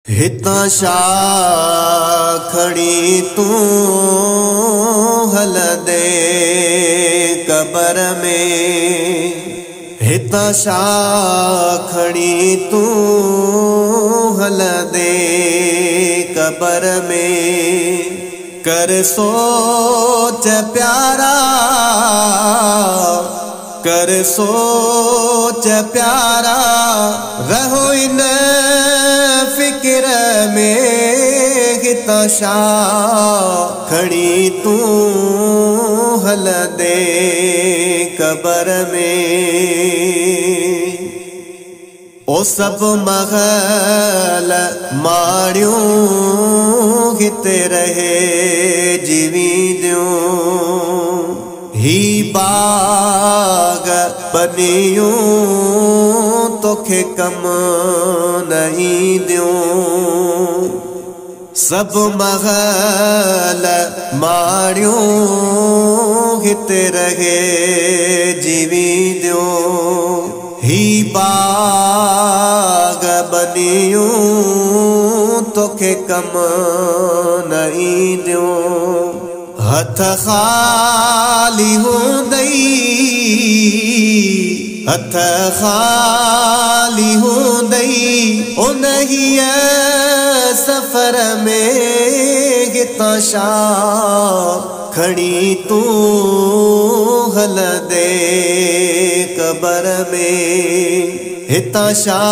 हिता शा खड़ी तू हल दे कबर में। हिता शा खड़ी तू हल दे कबर में। कर सोच प्यारा, कर सोच प्यारा, रहो इन फिक्र में। हिता शा खड़ी तू हल दे कबर में। ओ सब महल माड़ियों हिते रहे जीवी दियों। ही बाग बनियूं तोखे कम नहीं दियूं। सब महल माड़ियों हिते रहे जीवी दियों। ही बाग बनियूं तोखे कम नहीं दियूं। हथ खाली हूंदई, हथ खाली हूंदई उन्हीं सफर में। हिता शा खड़ी तू हल दे कबर में। हिता शा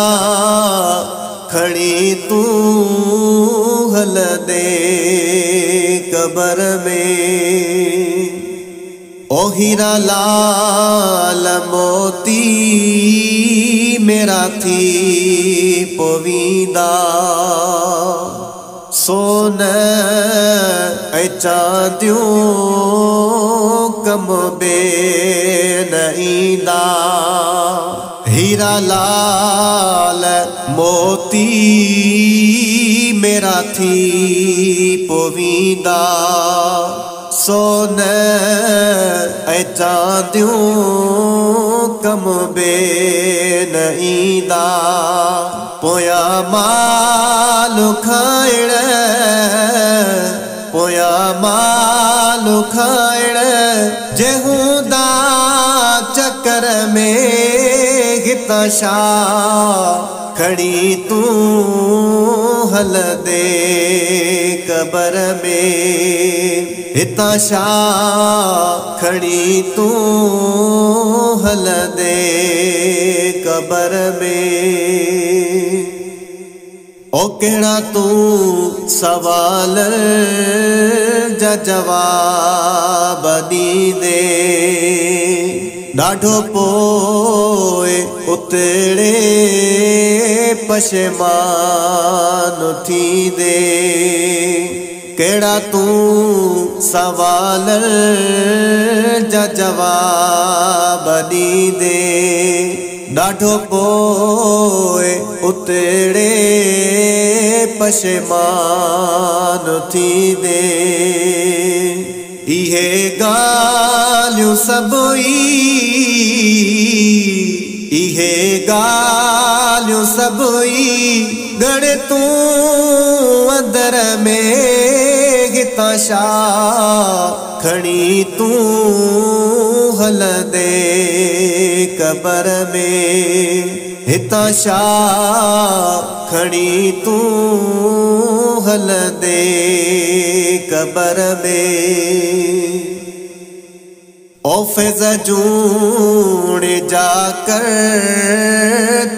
खड़ी तू हल दे कबर में। ओ हीरा लाल मोती मेरा थी पोवींदा। सोन ऐं चांदियूं कम बे न ईंदा। हीरा लाल मोती मेरा थी पोवींदा। सोन ऐं चांदियूं कम बे न ईंदा। पोया माल खाइण, पोया माल खाइण जे हूंदा चकर में। हिता शा खड़ी तू हल दे कबर में। हिता शा खड़ी तू हल दे कबर में। ओ केड़ा तू सवाल जा जवाब दी दे। ॾाढो पोइ उतड़े पशेमान थी दे। केड़ा तू सवाल जा जवाब दी दे। ॾाढो पोइ उतड़े पशेमान थी दे। इहे ॻाल्हियूं सभई, इहे ॻाल्हियूं सभई गड़ तू अंदर में। हिता शा खड़ी तू हल दे कबर में। हिता शा खड़ी तू हल दे कबर में। ओ फैज़ जूड़ जाकर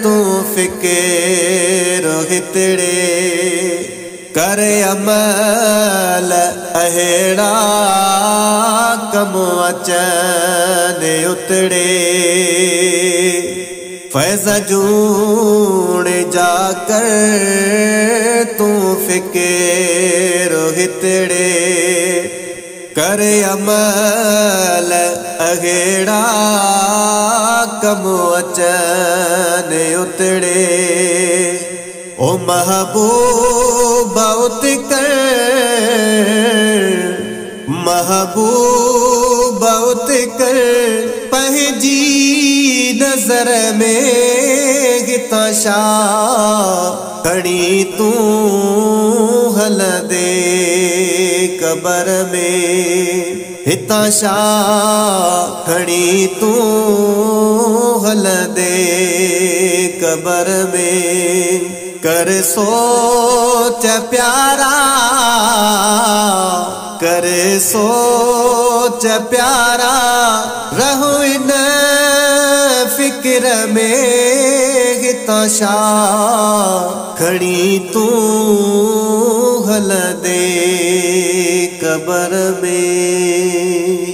तू फिक्र हितड़े। कर अमल अहेड़ा कम अचन उतड़े। फैज़ जूड़ जाकर तू फिक्र हितड़े। कर अमल अहेड़ा कम अचन उतड़े। ओ महबूब उतकर, महबूब उतकर पंहिंजी नजर में हिता शा खड़ी तू हल दे कबर में हिता शा खड़ी तू हल दे कबर में कर सोच प्यारा कर सोच प्यारा रहो इन फिक्र में हिता शा खड़ी तू हल दे कबर में।